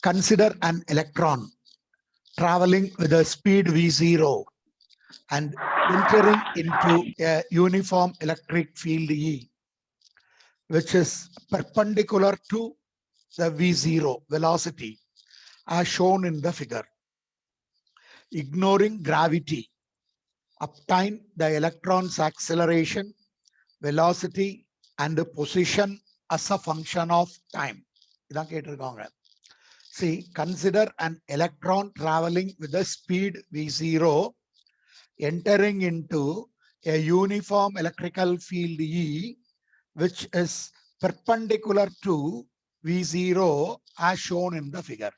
Consider an electron traveling with a speed v0 and entering into a uniform electric field E, which is perpendicular to the v0 velocity as shown in the figure. Ignoring gravity, obtain the electron's acceleration, velocity, and the position as a function of time. See, consider an electron traveling with a speed v0 entering into a uniform electrical field E, which is perpendicular to V0 as shown in the figure.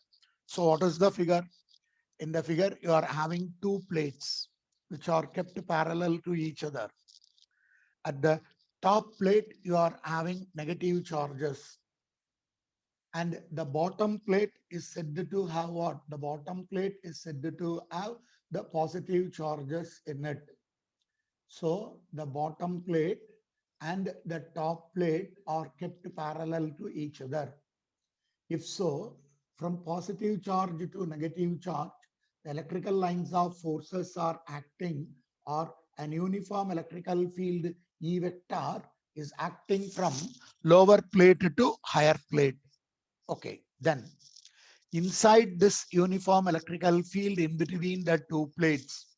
So what is the figure? In the figure, you are having two plates which are kept parallel to each other. At the top plate, you are having negative charges. And the bottom plate is said to have what? The bottom plate is said to have the positive charges in it. So the bottom plate and the top plate are kept parallel to each other. If so, from positive charge to negative charge, the electrical lines of forces are acting, or an uniform electrical field E vector is acting from lower plate to higher plate. Okay, then inside this uniform electrical field in between the two plates,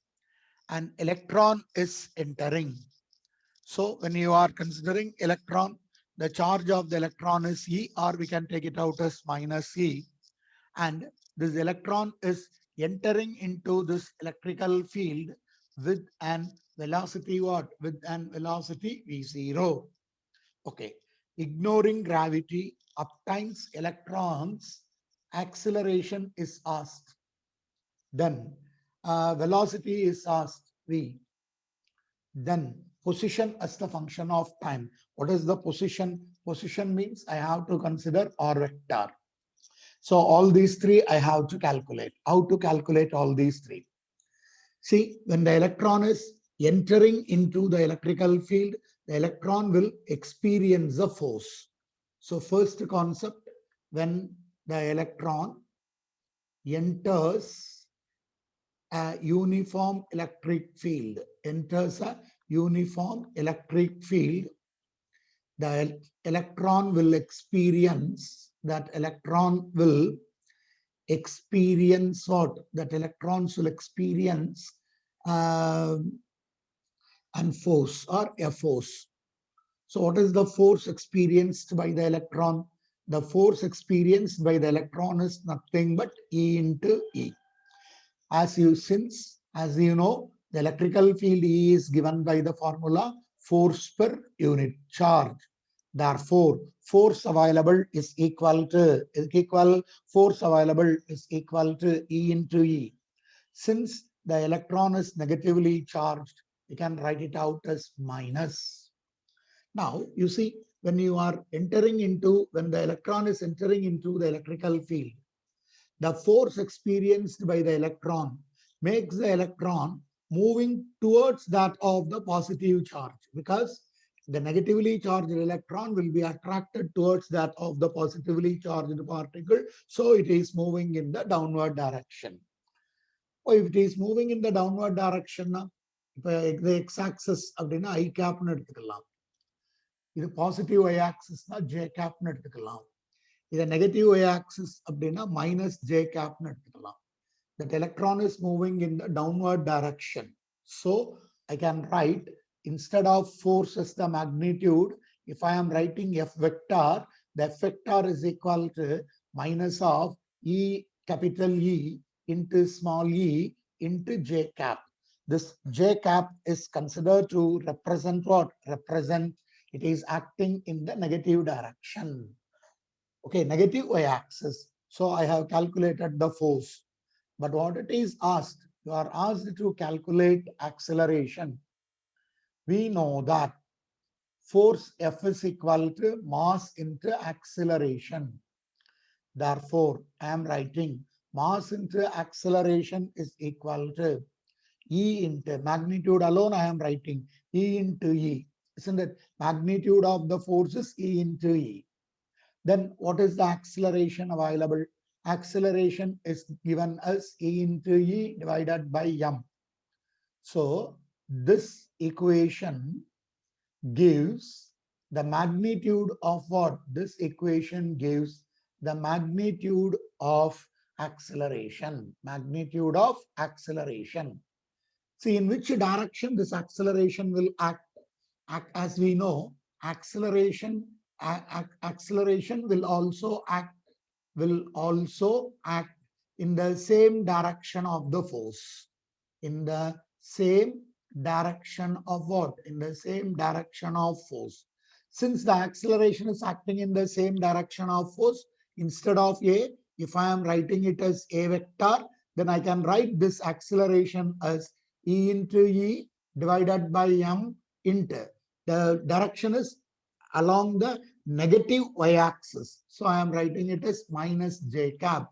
an electron is entering. So when you are considering electron, the charge of the electron is E, or we can take it out as minus E. And this electron is entering into this electrical field with an velocity what? With an velocity V0. Okay. Ignoring gravity obtains electrons, acceleration is asked. Then velocity is asked V. Then position as the function of time. What is the position? Position means I have to consider R vector. So all these three I have to calculate. How to calculate all these three? See, when the electron is entering into the electrical field, the electron will experience a force. So first concept, when the electron enters a uniform electric field, enters a uniform electric field, the electron will experience, that electron will experience what? That electrons will experience and force, or a force. So what is the force experienced by the electron? The force experienced by the electron is nothing but E into E. As you know, the electrical field E is given by the formula force per unit charge. Therefore, force available is equal to E into E. Since the electron is negatively charged, you can write it out as minus. Now, you see, when the electron is entering into the electrical field, the force experienced by the electron makes the electron moving towards that of the positive charge, because the negatively charged electron will be attracted towards that of the positively charged particle. So it is moving in the downward direction. Or if it is moving in the downward direction, the x-axis அப்படின்னா I capனு எடுத்துக்கலாம். இது positive y-axis j capனு எடுத்துக்கலாம். இது negative y-axis அப்படின்னா minus j capனு எடுத்துக்கலாம். That electron is moving in the downward direction. So I can write, instead of force as the magnitude, if I am writing F vector, the F vector is equal to minus of E capital E into small e into j cap. This j cap is considered to represent what? Represent it is acting in the negative direction. Okay, negative y-axis. So I have calculated the force. But what it is asked, you are asked to calculate acceleration. We know that force F is equal to mass into acceleration. Therefore, I am writing mass into acceleration is equal to E into magnitude alone. I am writing E into E. Isn't it? Magnitude of the force is E into E. Then what is the acceleration available? acceleration is given as E into E divided by M. So this equation gives the magnitude of what? This equation gives the magnitude of acceleration. Magnitude of acceleration. See in which direction this acceleration will act. As we know, acceleration will also act in the same direction of the force. In the same direction of what? In the same direction of force. Since the acceleration is acting in the same direction of force, instead of A, if I am writing it as A vector, then I can write this acceleration as E into E divided by M into. The direction is along the negative y-axis. So I am writing it as minus j cap.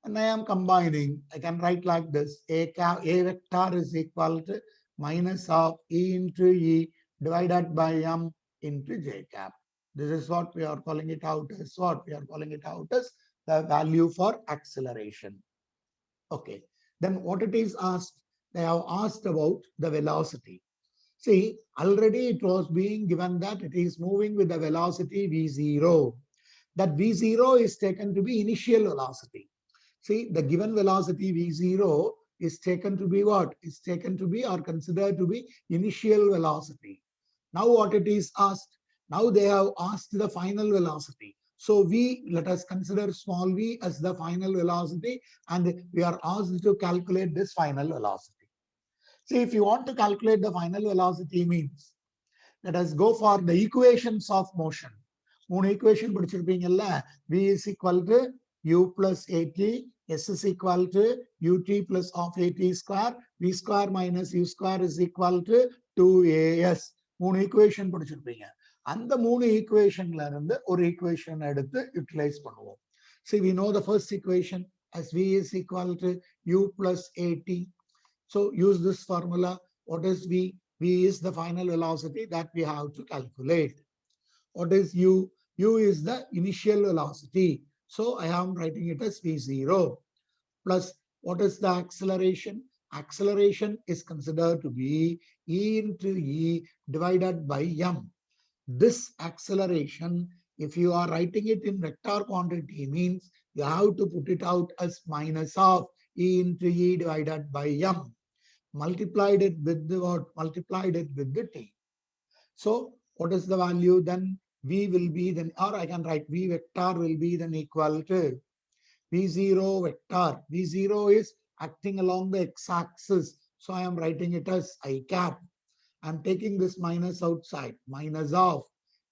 And I am combining, I can write like this, A vector is equal to minus of E into E divided by M into j cap. This is what we are calling it out as what? We are calling it out as the value for acceleration. Okay. Then what it is asked? They have asked about the velocity. See, already it was being given that it is moving with the velocity v0. That v0 is taken to be initial velocity. See, the given velocity v0 is taken to be what? Is taken to be or considered to be initial velocity. Now what it is asked? Now they have asked the final velocity. So let us consider small v as the final velocity, and we are asked to calculate this final velocity. See, if you want to calculate the final velocity means, let us go for the equations of motion. One equation v is equal to u plus at, s is equal to ut plus of at square, v square minus u square is equal to 2as. One equation and the moon equation or equation utilize பண்ணுவோம். See, we know the first equation as v is equal to u plus at. So use this formula. What is v? V is the final velocity that we have to calculate. What is u? U is the initial velocity. So I am writing it as v0 plus what is the acceleration? Acceleration is considered to be E into E divided by M. This acceleration, if you are writing it in vector quantity, means you have to put it out as minus of E into E divided by M. Multiplied it with the what? Multiplied it with the t. So what is the value then? V will be then, or I can write V vector will be then equal to V0 vector. V0 is acting along the x-axis. So I am writing it as I cap. I'm taking this minus outside. Minus of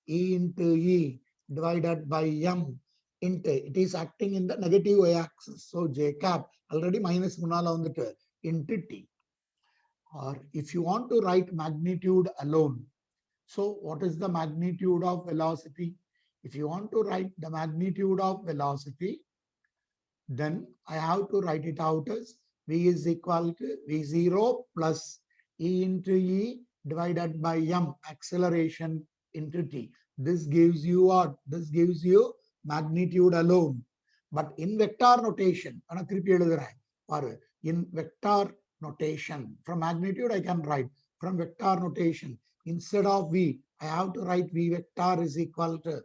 E into E divided by M into. It is acting in the negative y-axis. So J cap already minus munala on the into T. Or if you want to write magnitude alone, so what is the magnitude of velocity? If you want to write the magnitude of velocity, then I have to write it out as V is equal to V0 plus E into E divided by M, acceleration into T. This gives you what? This gives you magnitude alone. But in vector notation, in vector notation, from magnitude I can write, from vector notation, instead of V, I have to write V vector is equal to,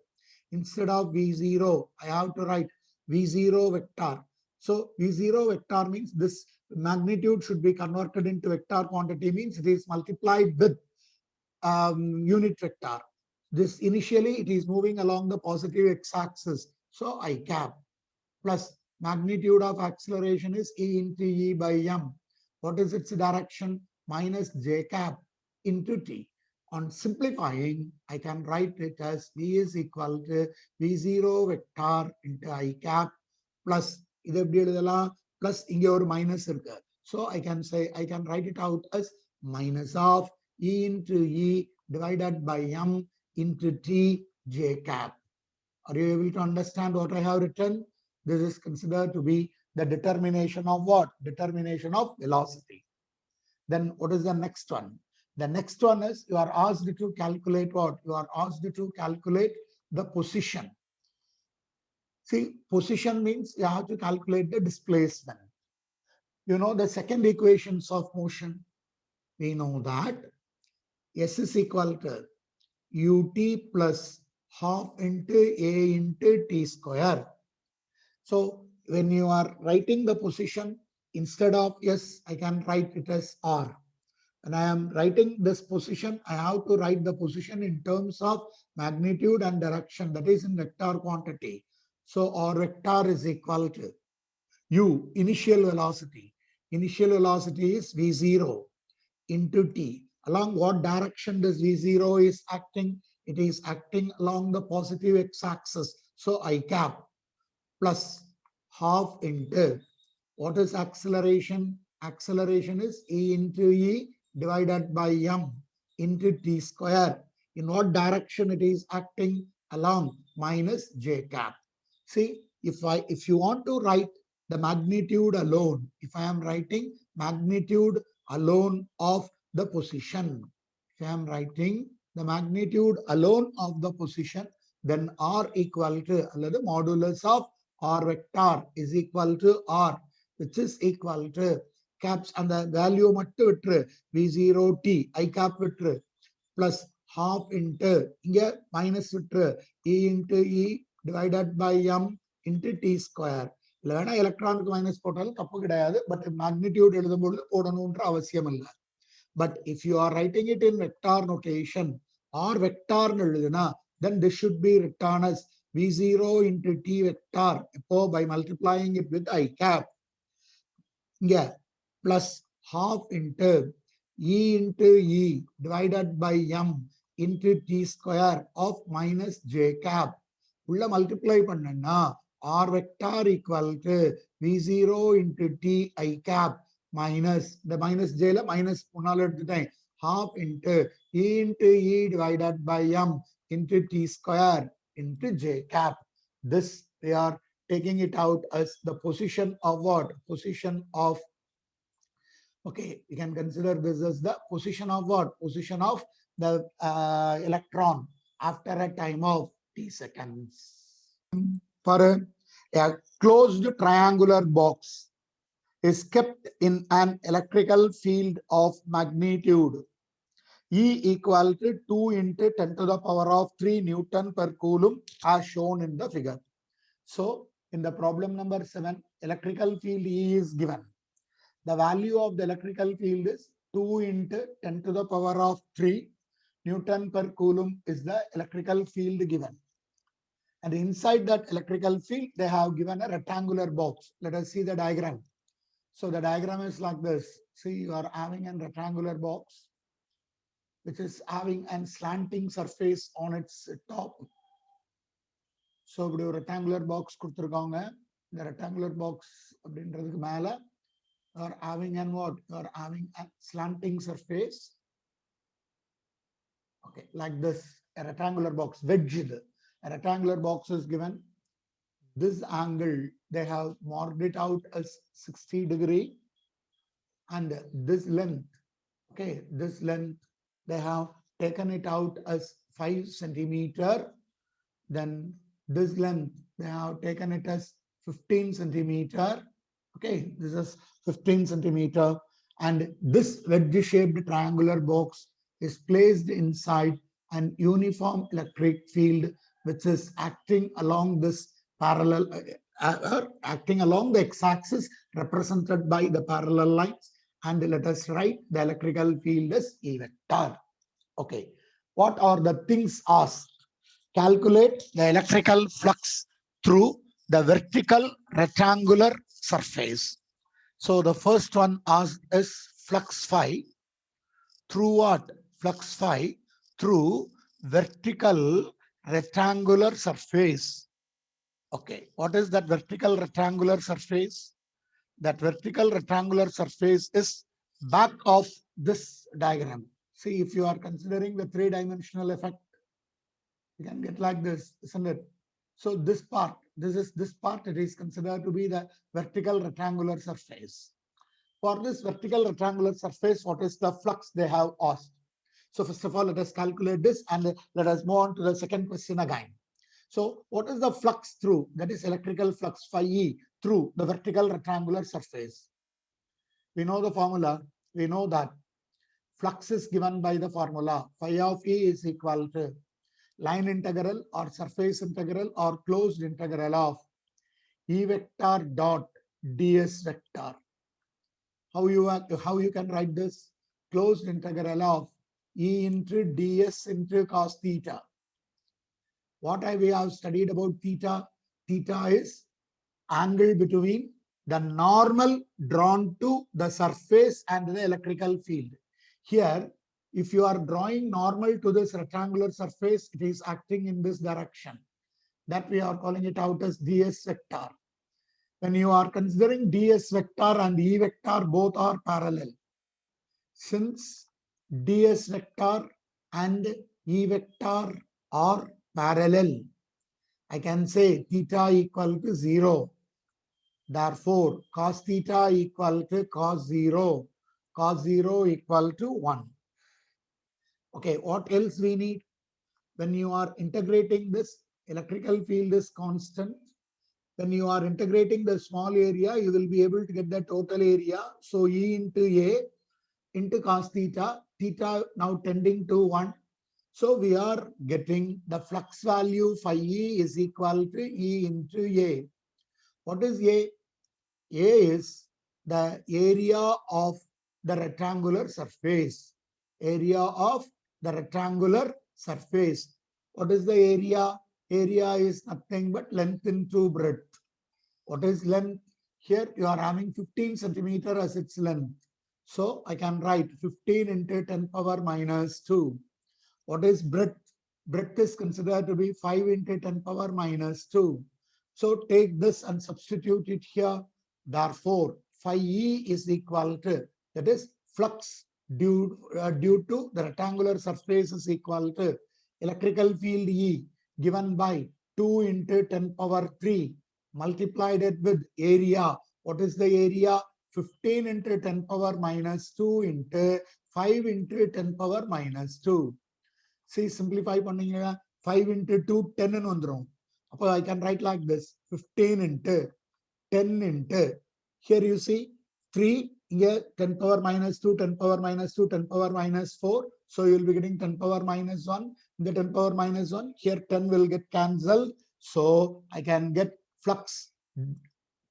instead of V0, I have to write V0 vector. So V0 vector means this magnitude should be converted into vector quantity, means it is multiplied with unit vector. This initially it is moving along the positive x-axis. So I cap plus magnitude of acceleration is E into E by M. What is its direction? Minus J cap into T. On simplifying, I can write it as V is equal to V0 vector into I cap plus plus minus. So I can say, I can write it out as minus of E into E divided by M into T J cap. Are you able to understand what I have written? This is considered to be the determination of what? Determination of velocity. Then what is the next one? The next one is you are asked to calculate what? You are asked to calculate the position. See, position means you have to calculate the displacement. You know the second equations of motion. We know that S is equal to ut plus half into a into t square. So when you are writing the position, instead of S, I can write it as R. When I am writing this position, I have to write the position in terms of magnitude and direction, that is in vector quantity. So R vector is equal to U, initial velocity. Initial velocity is V0 into T. Along what direction this V0 is acting? It is acting along the positive x-axis. So I cap plus half into what is acceleration? Acceleration is E into E divided by M into T square. In what direction it is acting? Along minus J cap. See, if you want to write the magnitude alone, if I am writing magnitude alone of the position, if I am writing the magnitude alone of the position, then R equal to the modulus of R vector is equal to R, which is equal to caps and the value mattu vitru V0t I cap vitru plus half into inga minus vitru E into E divided by M into T square. இல்லைனா எலக்ட்ரானுக்கு minus போட்டாலும் தப்பு கிடையாது, but magnitude எழுதும்போது போடணும்ன்ற அவசியம் இல்லை. But if you are writing it in vector notation or vector எழுதுனா, then this should be written as V0 into T vector by multiplying it with I cap. Yeah, plus half into E into E divided by M into T square of minus J cap. உள்ள multiply பண்ணனா R vector equal to V0 into T I cap minus the minus J la minus முன்னால எடுத்துட்டேன் half into E into E divided by M into T square into J cap. This we are taking it out as the position of what? Position of, okay, you can consider this as the position of what? Position of the electron after a time of t seconds. For a closed triangular box is kept in an electrical field of magnitude E equal to 2 into 10 to the power of 3 Newton per Coulomb as shown in the figure. So in the problem number 7, electrical field E is given. The value of the electrical field is 2 into 10 to the power of 3 Newton per Coulomb is the electrical field given. And inside that electrical field, they have given a rectangular box. Let us see the diagram. So the diagram is like this. See, you are having a rectangular box, which is having a slanting surface on its top. So இப்படி ஒரு rectangular box கொடுத்திருக்காங்க. இந்த rectangular box அப்படின்றதுக்கு மேல you are having an what? You are having a slanting surface. Okay, like this, a rectangular box, wedge. A rectangular box is given. This angle, they have marked it out as 60 degree. And this length, okay, this length, they have taken it out as 5 centimeter. Then this length, they have taken it as 15 centimeter. Okay, this is 15 centimeter. And this wedge-shaped triangular box is placed inside an uniform electric field, which is acting along this parallel, acting along the x-axis represented by the parallel lines. And let us write the electrical field as E vector. Okay, what are the things asked? Calculate the electrical flux through the vertical rectangular surface. So the first one asked is flux phi through what? Flux phi through vertical rectangular surface. Okay, what is that vertical rectangular surface? That vertical rectangular surface is back of this diagram. See, if you are considering the three-dimensional effect, you can get like this, isn't it? So this part, this part, it is considered to be the vertical rectangular surface. For this vertical rectangular surface, what is the flux they have asked? So first of all, let us calculate this and let us move on to the second question again. So what is the flux through? That is electrical flux phi E through the vertical rectangular surface. We know the formula. We know that flux is given by the formula phi of E is equal to line integral or surface integral or closed integral of E vector dot ds vector. How you can write this? Closed integral of E into ds into cos theta. What we have studied about theta? Theta is angle between the normal drawn to the surface and the electrical field. Here, if you are drawing normal to this rectangular surface, it is acting in this direction. That we are calling it out as ds vector. When you are considering ds vector and E vector, both are parallel. Since ds vector and E vector are parallel, I can say theta equal to 0. Therefore, cos theta equal to cos 0. Cos 0 equal to 1. Okay, what else we need? When you are integrating this, electrical field is constant. When you are integrating the small area, you will be able to get the total area. So E into A into cos theta, theta now tending to 1. So we are getting the flux value phi E is equal to E into A. What is A? A is the area of the rectangular surface. Area of the rectangular surface. What is the area? Area is nothing but length into breadth. What is length? Here you are having 15 centimeter as its length. So I can write 15 into 10 power minus 2. What is breadth? Breadth is considered to be 5 into 10 power minus 2. So take this and substitute it here. Therefore, phi E is equal to, that is flux due to the rectangular surface is equal to electrical field E given by 2 into 10 power 3 multiplied it with area. What is the area? 15 into 10 power minus 2 into 5 into 10 power minus 2. See, simplify பண்ணீங்க 5 into 2, 10 ன்னு வந்துரும். அப்போ I can write like this, 15 into 10 into, here you see 3, here 10 power minus 2, 10 power minus 2, 10 power minus 4. So you will be getting 10 power minus 1. In the 10 power minus 1, here 10 will get cancelled. So I can get flux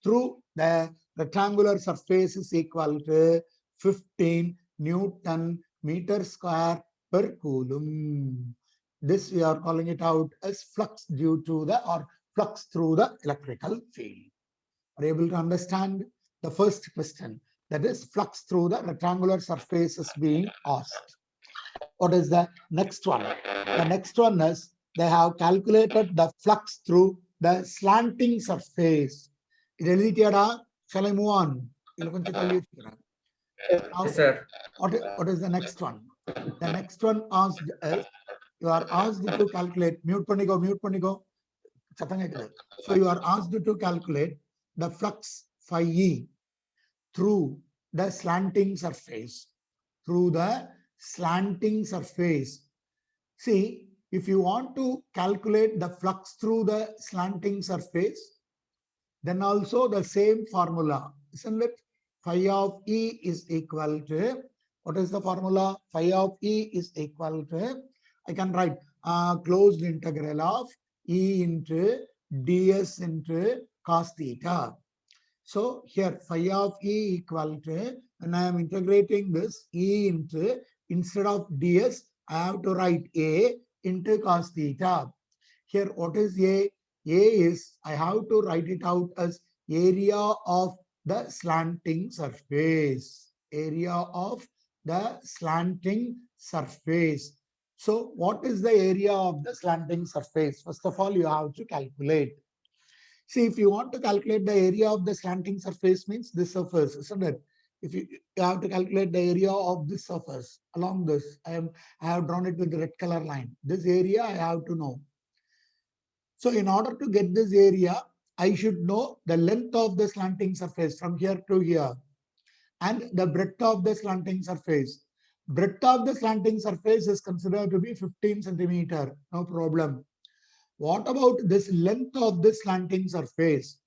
through the rectangular surface is equal to 15 Newton meter square per coulomb. This we are calling it out as flux due to the or flux through the electrical field. Are you able to understand the first question? That is flux through the rectangular surface is being asked. What is the next one? The next one is they have calculated the flux through the slanting surface. Shall I move on? Now, Yes, sir. what is the next one? The next one asked is, you are asked to calculate, mute பண்ணிக்கோ. So you are asked to calculate the flux phi E through the slanting surface. Through the slanting surface. See, if you want to calculate the flux through the slanting surface, then also the same formula, isn't it? Phi of E is equal to, what is the formula? Phi of E is equal to, I can write closed integral of E into ds into cos theta. So here phi of E equal to, and I am integrating this E into, instead of ds, I have to write A into cos theta. Here what is A? A is, I have to write it out as area of the slanting surface. Area of the slanting surface. So what is the area of the slanting surface? First of all, you have to calculate. See, if you want to calculate the area of the slanting surface, means this surface, isn't it? If you have to calculate the area of this surface along this, I have drawn it with the red color line. This area I have to know. So in order to get this area, I should know the length of the slanting surface from here to here and the breadth of the slanting surface. Breadth of the slanting surface is considered to be 15 centimeter. No problem. What about this length of this slanting surface?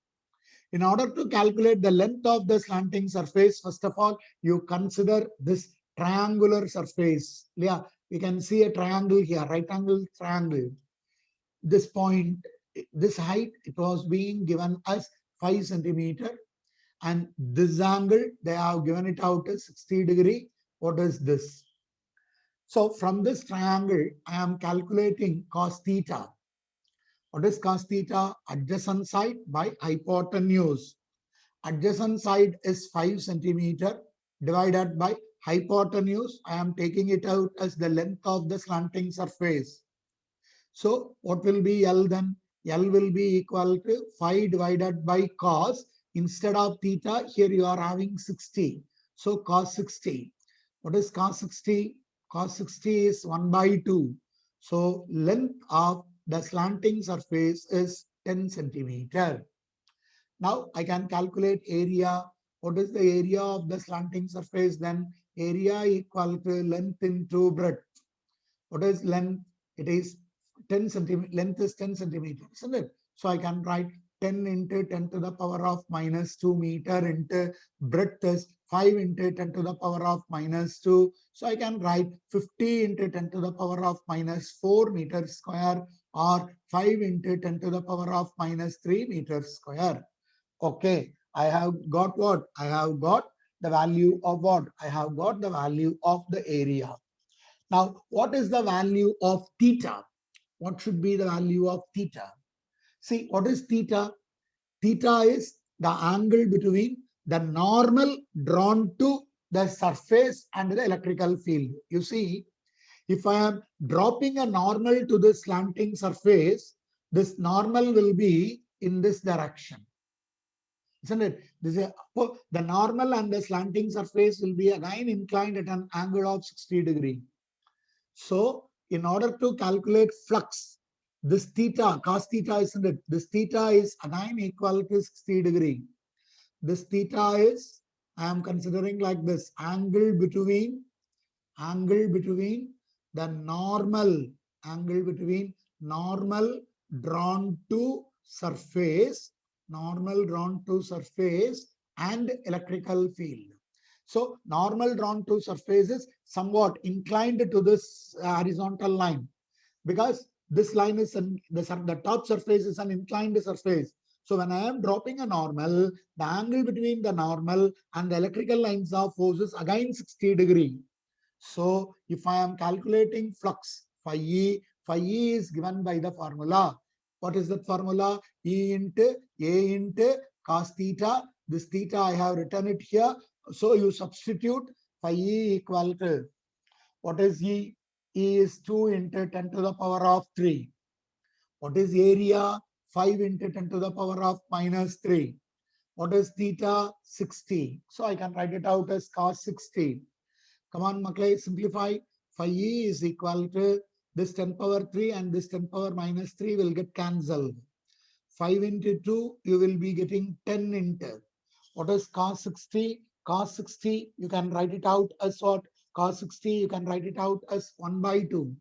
In order to calculate the length of the slanting surface, first of all, you consider this triangular surface. Yeah, you can see a triangle here, right angle triangle. This point, this height, it was being given as 5 centimeter, and this angle, they have given it out as 60 degree. What is this? So from this triangle, I am calculating cos theta. What is cos theta? Adjacent side by hypotenuse. Adjacent side is 5 centimeter divided by hypotenuse. I am taking it out as the length of the slanting surface. So what will be L then? L will be equal to 5 divided by cos. Instead of theta, here you are having 60. So cos 60. What is cos 60? Cos 60 is 1 by 2. So length of the slanting surface is 10 centimeter. Now I can calculate area. What is the area of the slanting surface then? Area equal to length into breadth. What is length? It is 10 centimeter. Length is 10 centimeters, isn't it? So I can write 10 into 10 to the power of minus 2 meter into breadth is 5 into 10 to the power of minus 2. So I can write 50 into 10 to the power of minus 4 meters square, or 5 into 10 to the power of minus 3 meters square. Okay, I have got what? I have got the value of what? I have got the value of the area. Now, what is the value of theta? What should be the value of theta? See, what is theta? Theta is the angle between the normal drawn to the surface and the electrical field. You see, if I am dropping a normal to the slanting surface, this normal will be in this direction. Isn't it? The normal and the slanting surface will be again inclined at an angle of 60 degree. So in order to calculate flux, this theta, cos theta, isn't it? This theta is again equal to 60 degree. This theta is, I am considering like this, angle between the angle between normal drawn to surface, and electrical field. So normal drawn to surface is somewhat inclined to this horizontal line, because this line is the top surface is an inclined surface. So when I am dropping a normal, the angle between the normal and the electrical lines of force is again 60 degree. So if I am calculating flux, phi E is given by the formula. What is that formula? E into A into cos theta. This theta I have written it here. So you substitute phi E equal to, what is E? E is 2 into 10 to the power of 3. What is area? 5 into 10 to the power of minus 3. What is theta? 60. So I can write it out as cos 60. Come on, Maklay, simplify. Phi E is equal to this 10 power 3 and this 10 power minus 3 will get cancelled. 5 into 2, you will be getting 10 into. What is cos 60? Cos 60, you can write it out as what? Cos 60, you can write it out as 1 by 2.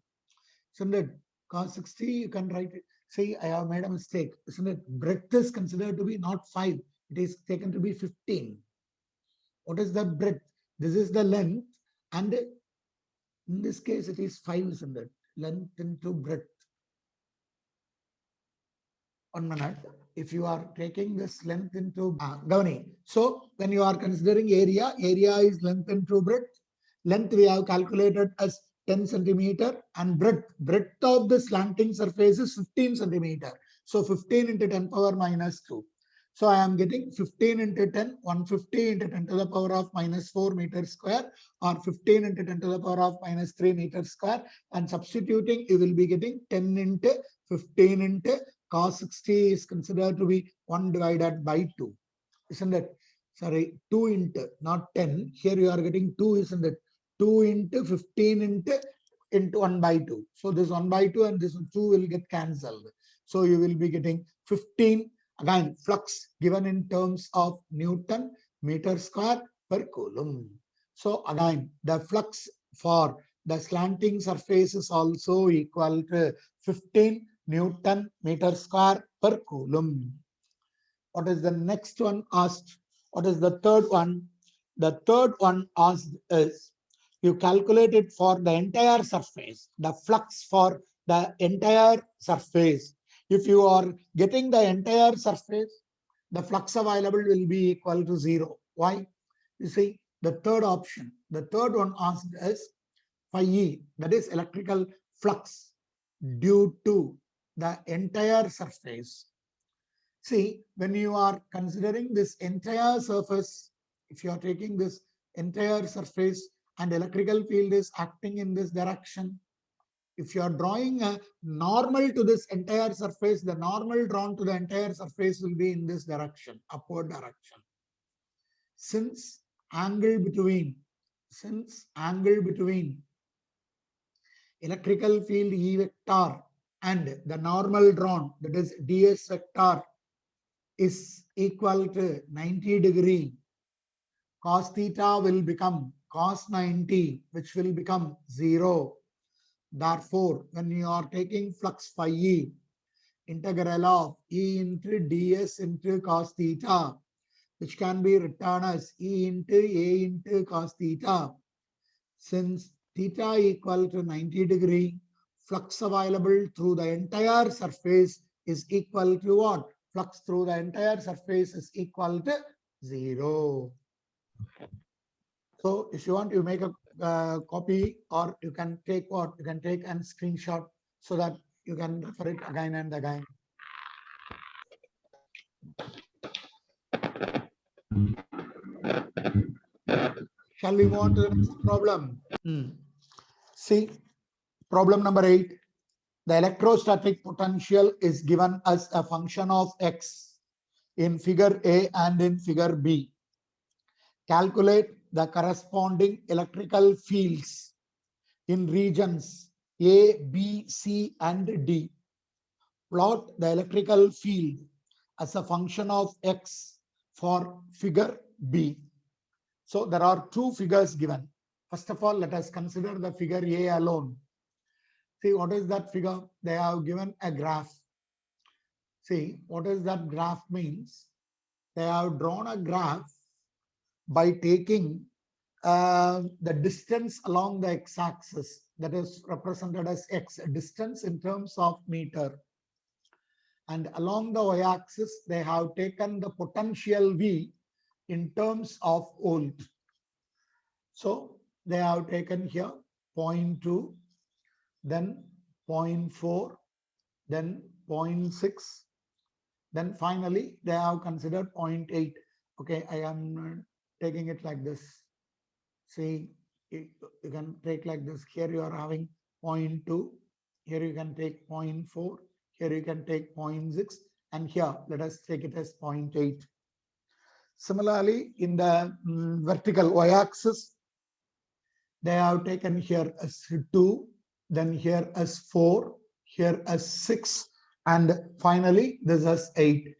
Isn't it? Cos 60, you can write it. See, I have made a mistake. Isn't it? Breadth is considered to be not 5. It is taken to be 15. What is the breadth? This is the length. And in this case, it is 5, isn't it? Length into breadth. 1 minute. If you are taking this length into Gavani. So when you are considering area is length into breadth. Length we have calculated as 10 centimeter, and breadth of the slanting surface is 15 centimeter. So 15 into 10 power minus 2. So I am getting 15 into 10, 150 into 10 to the power of minus 4 meters square, or 15 into 10 to the power of minus 3 meters square. And substituting, you will be getting 10 into 15 into cos 60 is considered to be 1 divided by 2. Isn't it? Sorry, 2 into, not 10. Here you are getting 2, isn't it? 2 into 15 into 1 by 2. So this 1 by 2 and this 2 will get cancelled. So you will be getting 15. Again, flux given in terms of Newton meter square per coulomb. So again, the flux for the slanting surface is also equal to 15 Newton meter square per coulomb. What is the next one asked? What is the third one? The third one asked is, you calculate it for the entire surface, the flux for the entire surface. If you are getting the entire surface, the flux available will be equal to 0. Why? You see, the third option, the third one asked is phi E, that is electrical flux due to the entire surface. See, when you are considering this entire surface, if you are taking this entire surface and electrical field is acting in this direction, if you are drawing a normal to this entire surface, the normal drawn to the entire surface will be in this direction, upward direction. Since angle between electrical field E vector and the normal drawn, that is ds vector, is equal to 90 degree, cos theta will become cos 90, which will become 0. Therefore, when you are taking flux phi E, integral of E into ds into cos theta, which can be written as E into A into cos theta. Since theta equal to 90 degree, flux available through the entire surface is equal to what? Flux through the entire surface is equal to 0. So if you want, you make a copy, or you can take what? You can take a screenshot so that you can refer it again and again. Shall we move on to the next problem? See, problem number 8. The electrostatic potential is given as a function of x in figure A and in figure B. Calculate the corresponding electrical fields in regions A, B, C, and D. Plot the electrical field as a function of x for figure B. So there are two figures given. First of all, let us consider the figure A alone. See, what is that figure? They have given a graph. See, what is that graph means? They have drawn a graph by taking the distance along the x-axis, that is represented as x, distance in terms of meter. And along the y-axis, they have taken the potential V in terms of volt. So they have taken here 0.2, then 0.4, then 0.6, then finally they have considered 0.8. Okay, I am taking it like this. See, you can take like this. Here you are having 0.2, here you can take 0.4, here you can take 0.6, and here let us take it as 0.8. Similarly, in the vertical y-axis, they have taken here as 2, then here as 4, here as 6, and finally this is 8.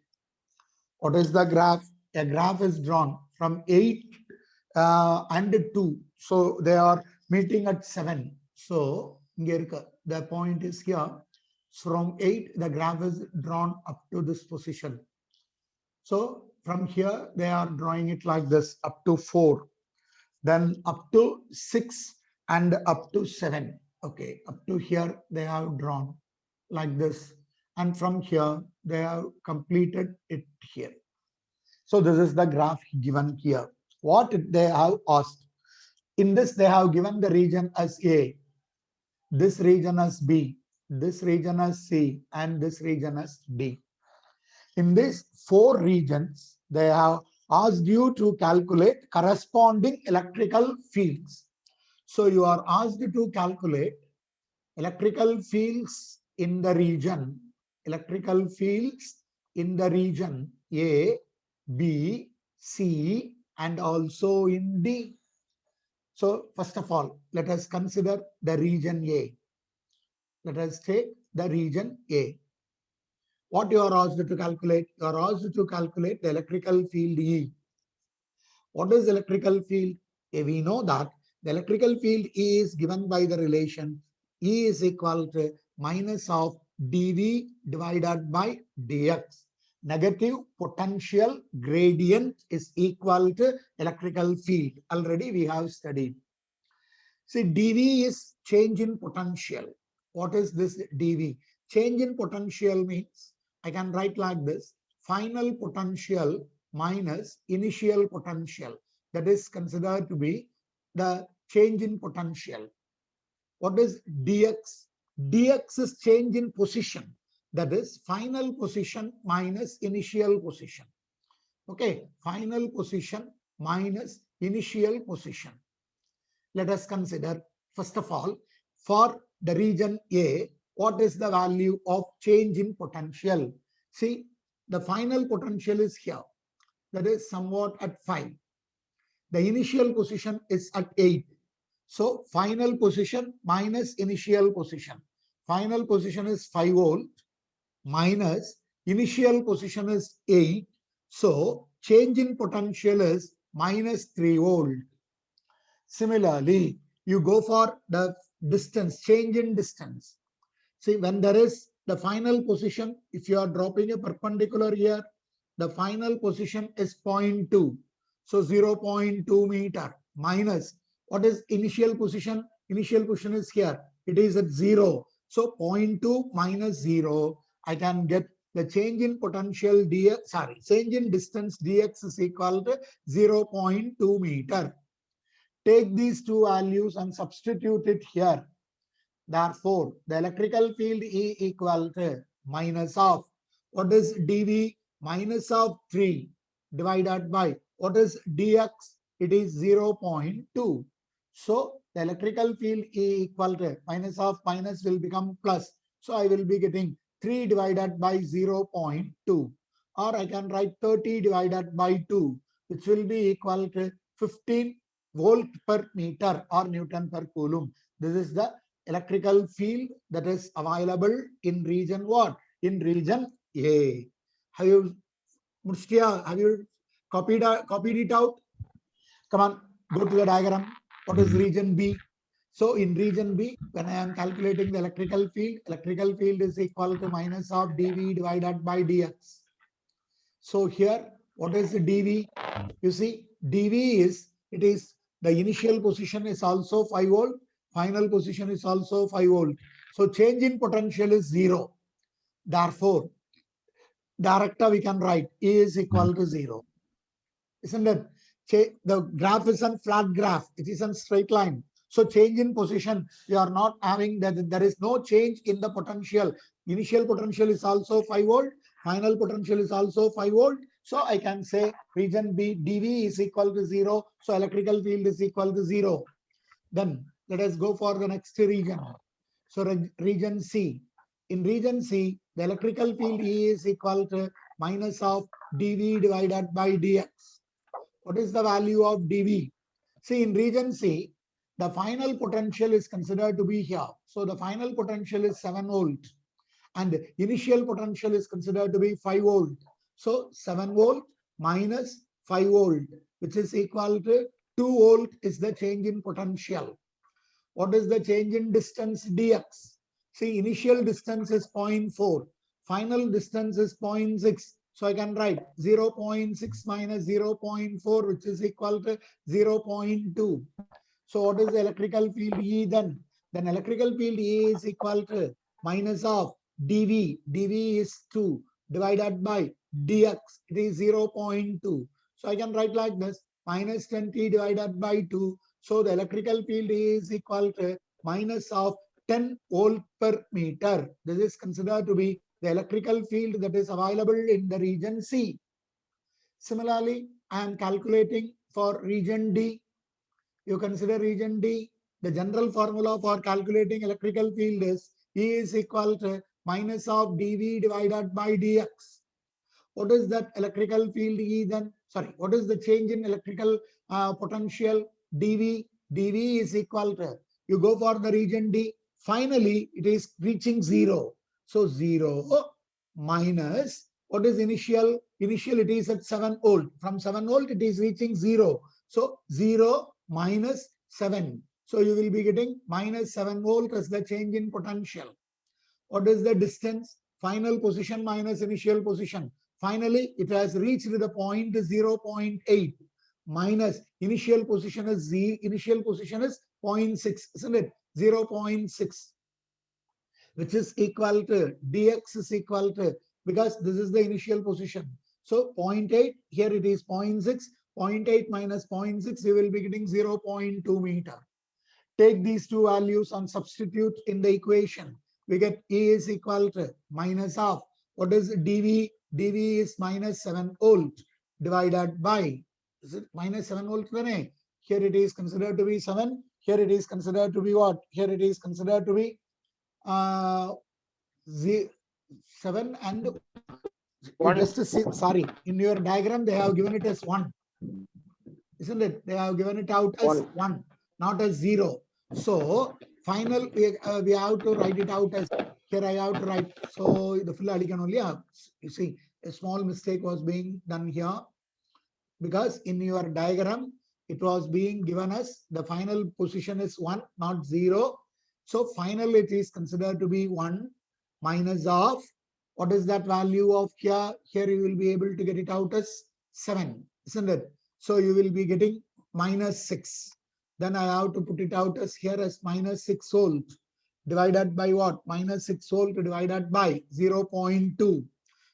What is the graph? A graph is drawn from 8 and 2. So they are meeting at 7. So the point is here. From 8, the graph is drawn up to this position. So from here, they are drawing it like this, up to 4, then up to 6, and up to 7. Okay, up to here, they have drawn like this. And from here, they have completed it here. So this is the graph given here. What they have asked. In this, they have given the region as A, this region as B, this region as C, and this region as D. In these 4 regions, they have asked you to calculate corresponding electrical fields. So you are asked to calculate electrical fields in the region, A, B, C, and also in D. So first of all, let us consider the region A. Let us take the region A. What you are asked to calculate? You are asked to calculate the electrical field E. What is electrical field? We know that the electrical field E is given by the relation E is equal to minus of dV divided by dx. Negative potential gradient is equal to electrical field. Already we have studied. See, dV is change in potential. What is this dV? Change in potential means I can write like this: final potential minus initial potential. That is considered to be the change in potential. What is dx? Dx is change in position. That is final position minus initial position. Okay, final position minus initial position. Let us consider, first of all, for the region A, what is the value of change in potential? See, the final potential is here. That is somewhat at 5. The initial position is at 8. So final position minus initial position. Final position is 5 volt minus initial position is 8. So change in potential is minus 3 volt. Similarly, you go for the distance, change in distance. See, when there is the final position, if you are dropping a perpendicular here, the final position is 0.2. So 0.2 meter minus what is initial position? Initial position is here. It is at 0. So 0.2 minus 0, I can get the change in potential dx, change in distance dx is equal to 0.2 meter. Take these two values and substitute it here. Therefore, the electrical field E equal to minus of, what is dV? Minus of 3 divided by, what is dx? It is 0.2. So, the electrical field E equal to minus of minus will become plus. So, I will be getting 3 divided by 0.2. Or I can write 30 divided by 2, which will be equal to 15 volt per meter or Newton per coulomb. This is the electrical field that is available in region what? In region A. Have you, Murstia, have you copied it out? Come on, go to the diagram. What is region B? So in region B, when I am calculating the electrical field is equal to minus of dV divided by dx. So here, what is the dV? You see, dV is, it is the initial position is also 5 volt, final position is also 5 volt. So change in potential is 0. Therefore, director we can write E is equal to 0. Isn't it? The graph is a flat graph. It is a straight line. So change in position, we are not having that. There is no change in the potential. Initial potential is also 5 volt. Final potential is also 5 volt. So I can say region B, dV is equal to 0. So electrical field is equal to 0. Then let us go for the next region. So region C. In region C, the electrical field E is equal to minus of dV divided by dx. What is the value of dV? See, in region C, the final potential is considered to be here. So the final potential is 7 volt. And initial potential is considered to be 5 volt. So 7 volt minus 5 volt, which is equal to 2 volt is the change in potential. What is the change in distance dx? See, initial distance is 0.4. Final distance is 0.6. So I can write 0.6 minus 0.4, which is equal to 0.2. So what is the electrical field E then? Then electrical field E is equal to minus of dV. dV is 2 divided by dx. It is 0.2. So I can write like this: minus 20 divided by 2. So the electrical field is equal to minus of 10 volt per meter. This is considered to be the electrical field that is available in the region C. Similarly, I am calculating for region D. You consider region D. The general formula for calculating electrical field is E is equal to minus of dV divided by dx. What is that electrical field E then? Sorry, what is the change in electrical potential dV? dV is equal to, you go for the region D. Finally, it is reaching 0. So 0 minus, what is initial? Initial, it is at 7 volt. From 7 volt, it is reaching 0. So 0 minus 7. So you will be getting minus 7 volt as the change in potential. What is the distance? Final position minus initial position. Finally, it has reached the point 0.8 minus initial position is 0.6, isn't it? 0.6, which is equal to dx is equal to, because this is the initial position. So 0.8, here it is 0.6, 0.8 minus 0.6, you will be getting 0.2 meter. Take these two values and substitute in the equation. We get E is equal to minus half. What is dV? dV is minus 7 volt divided by, is it minus 7 volt? Here it is considered to be 7. Here it is considered to be what? Here it is considered to be 7 and just to see, sorry, in your diagram they have given it as 1, isn't it? They have given it out as 1, not as 0. So final we have to write it out as, here I have to write, so the full can only have, you see a small mistake was being done here, because in your diagram it was being given as the final position is 1, not 0. So final it is considered to be 1 minus of, what is that value of here? Here you will be able to get it out as 7, isn't it? So you will be getting minus 6. Then I have to put it out as here as minus 6 volt divided by what? Minus 6 volt divided by 0.2.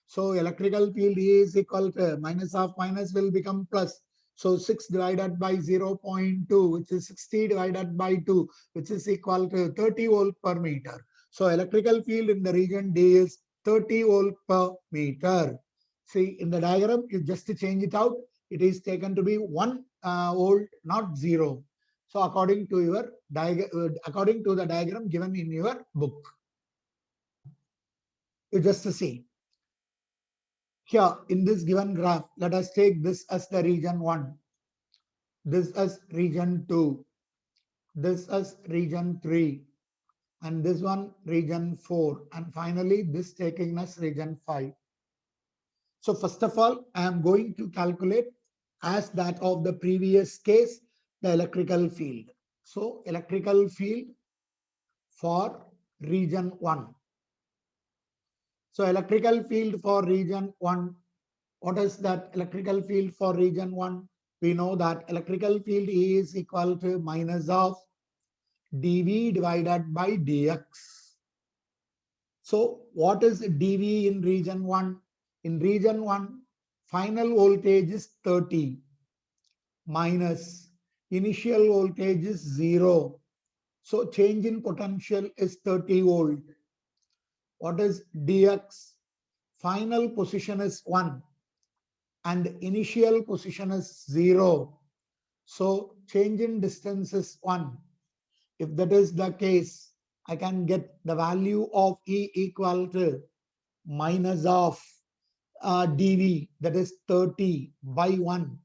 So electrical field E is equal to minus of minus will become plus. So 6 divided by 0.2, which is 60 divided by 2, which is equal to 30 volt per meter. So electrical field in the region D is 30 volt per meter. See, in the diagram, you just change it out. It is taken to be 1 volt, not 0. So according to your according to the diagram given in your book, you just see. Here in this given graph, let us take this as the region 1, this as region 2, this as region 3, and this one region 4, and finally this taking as region 5. So first of all, I am going to calculate as that of the previous case, the electrical field. So electrical field for region 1. So electrical field for region 1, what is that electrical field for region 1? We know that electrical field is equal to minus of dV divided by dx. So what is dV in region 1? In region 1, final voltage is 30 minus initial voltage is 0. So change in potential is 30 volt. What is dx? Final position is 1 and initial position is 0. So change in distance is 1. If that is the case, I can get the value of E equal to minus of dV, that is 30 by 1.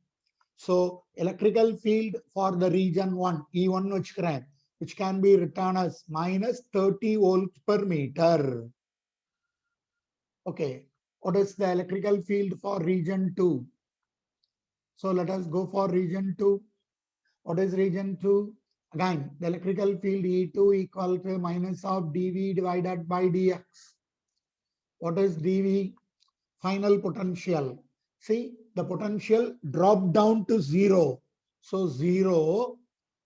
So electrical field for the region 1, E1 which can be written as minus 30 volt per meter. Okay, what is the electrical field for region 2? So let us go for region 2. What is region 2? Again, the electrical field E2 equal to minus of dV divided by dx. What is dV? Final potential. See, the potential dropped down to 0. So 0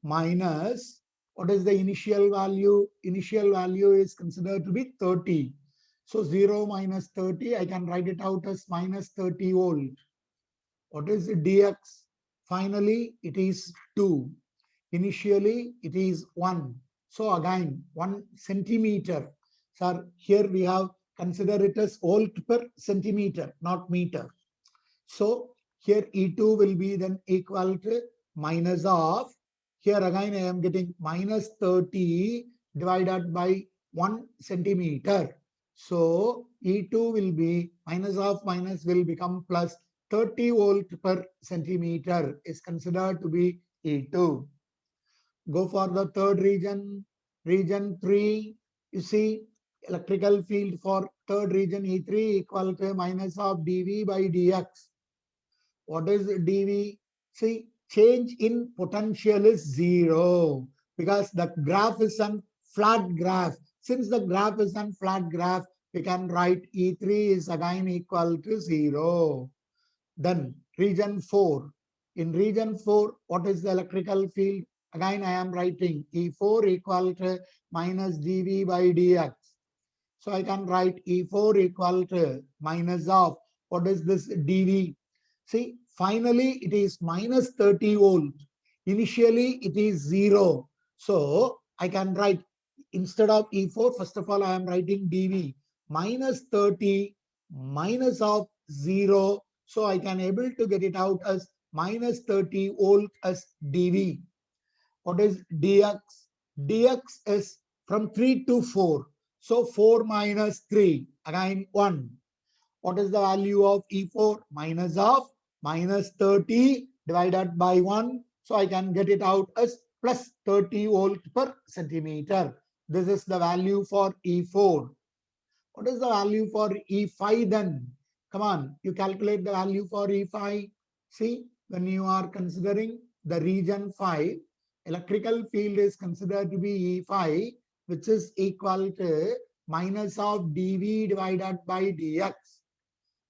minus, what is the initial value? Initial value is considered to be 30. So 0 minus 30, I can write it out as minus 30 volt. What is the dx? Finally, it is 2. Initially, it is 1. So again, 1 centimeter. Sir, here we have consider it as volt per centimeter, not meter. So here E2 will be then equal to minus of, here again I am getting minus 30 divided by 1 centimeter. So E2 will be minus of minus will become plus 30 volt per centimeter is considered to be E2. Go for the third region, region 3. You see, electrical field for third region E3 equal to minus of dV by dx. What is dV? See, change in potential is 0 because the graph is a flat graph. Since the graph is a flat graph, we can write E3 is again equal to 0. Then region 4. In region 4, what is the electrical field? Again, I am writing E4 equal to minus dV by dx. So I can write E4 equal to minus of, what is this dV? See, finally it is minus 30 volt. Initially it is 0. So I can write, instead of E4, first of all I am writing dV minus 30 minus of 0. So I can able to get it out as minus 30 volt as dV. What is dx? Dx is from 3 to 4. So 4 minus 3, again 1. What is the value of E4? Minus of minus 30 divided by 1. So I can get it out as plus 30 volt per centimeter. This is the value for E4. What is the value for E5 then? Come on, you calculate the value for E5. See, when you are considering the region 5, electrical field is considered to be E5, which is equal to minus of dV divided by dx.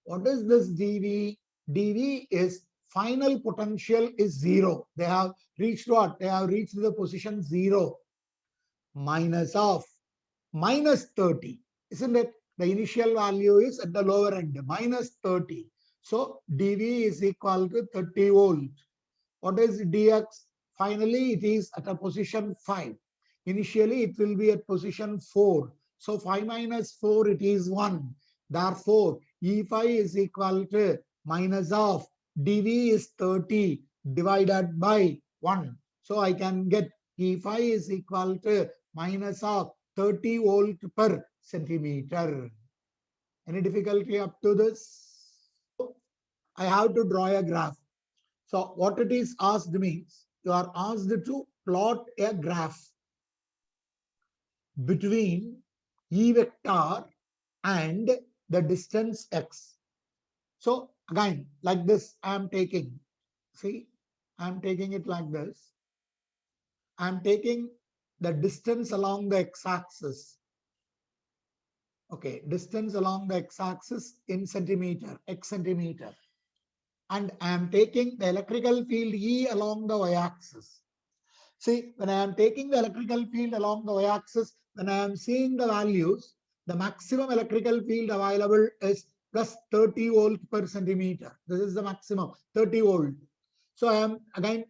What is this dV? dV is final potential is 0. They have reached what? They have reached the position 0. Minus of minus 30. Isn't it? The initial value is at the lower end, minus 30. So dV is equal to 30 volt. What is dx? Finally, it is at a position 5. Initially, it will be at position 4. So 5 minus 4, it is 1. Therefore, E5 is equal to minus of dV is 30 divided by 1. So I can get E5 is equal to minus of 30 volt per centimeter. Any difficulty up to this? I have to draw a graph. So what it is asked means, you are asked to plot a graph between E vector and the distance x. So again, like this, I am taking, see, I am taking it like this. I am taking the distance along the x-axis. Okay, distance along the x-axis in centimeter, x centimeter. And I am taking the electrical field E along the y-axis. See, when I am taking the electrical field along the y-axis, when I am seeing the values, the maximum electrical field available is plus 30 volt per centimeter. This is the maximum, 30 volt. So I am again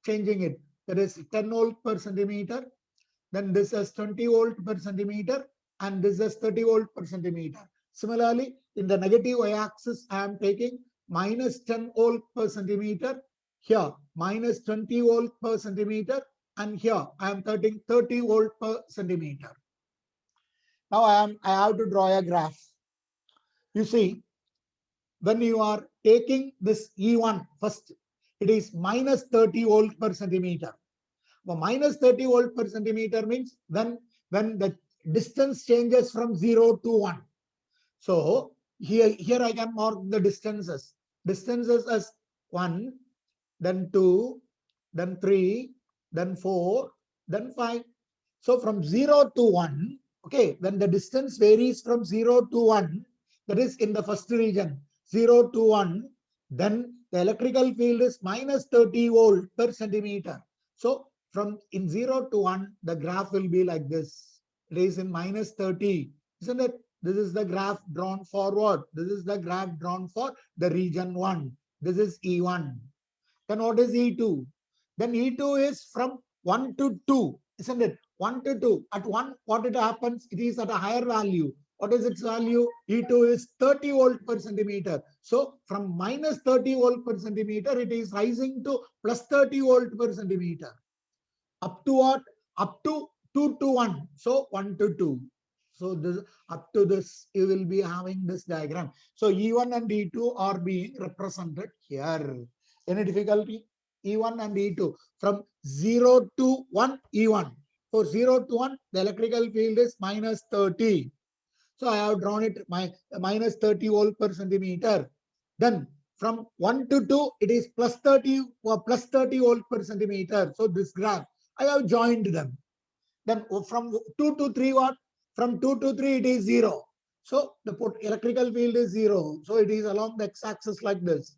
changing it. That is 10 volt per centimeter. Then this is 20 volt per centimeter. And this is 30 volt per centimeter. Similarly, in the negative y-axis, I am taking minus 10 volt per centimeter. Here, minus 20 volt per centimeter. And here, I am 30 volt per centimeter. Now, I have to draw a graph. You see, when you are taking this E1 first, it is minus 30 volt per centimeter. Well, minus 30 volt per centimeter means when the distance changes from 0 to 1. So here I can mark the distances. Distances as 1, then 2, then 3, then 4, then 5. So from 0 to 1, okay, when the distance varies from 0 to 1, that is in the first region, 0 to 1, then the electrical field is minus 30 volt per centimeter. So from in 0 to 1, the graph will be like this. It is in minus 30. Isn't it? This is the graph drawn forward. This is the graph drawn for the region 1. This is E1. Then what is E2? Then E2 is from 1 to 2. Isn't it? 1 to 2. At 1, what it happens? It is at a higher value. What is its value? E2 is 30 volt per centimeter. So from minus 30 volt per centimeter, it is rising to plus 30 volt per centimeter. Up to what? Up to 2 to 1. So 1 to 2. So this up to this, you will be having this diagram. So E1 and E2 are being represented here. Any difficulty? E1 and E2. From 0 to 1, E1. For 0 to 1, the electrical field is minus 30. So I have drawn it minus 30 volt per centimeter. Then from 1 to 2, it is plus 30 or plus 30 volt per centimeter. So this graph, I have joined them. Then from 2 to 3, what? From 2 to 3, it is 0. So the electrical field is 0. So it is along the x-axis like this.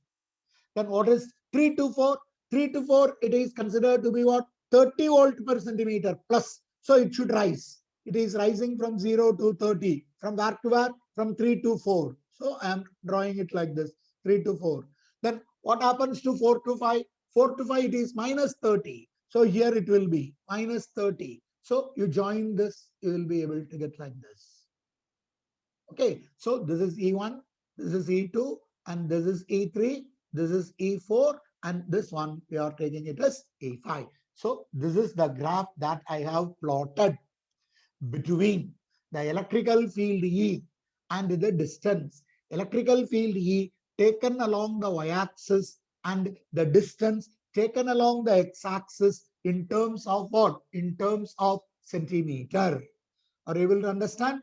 Then what is 3 to 4? 3 to 4, it is considered to be what? 30 volt per centimeter plus. So it should rise. It is rising from 0 to 30. From where to where? From 3 to 4. So I am drawing it like this, 3 to 4. Then what happens to 4 to 5? 4 to 5, it is minus 30. So here it will be minus 30. So you join this, you will be able to get like this. Okay, so this is E1, this is E2, and this is E3, this is E4, and this one we are taking it as E5. So this is the graph that I have plotted between the electrical field E and the distance. Electrical field E taken along the y-axis and the distance taken along the x-axis in terms of what? In terms of centimeter. Are you able to understand?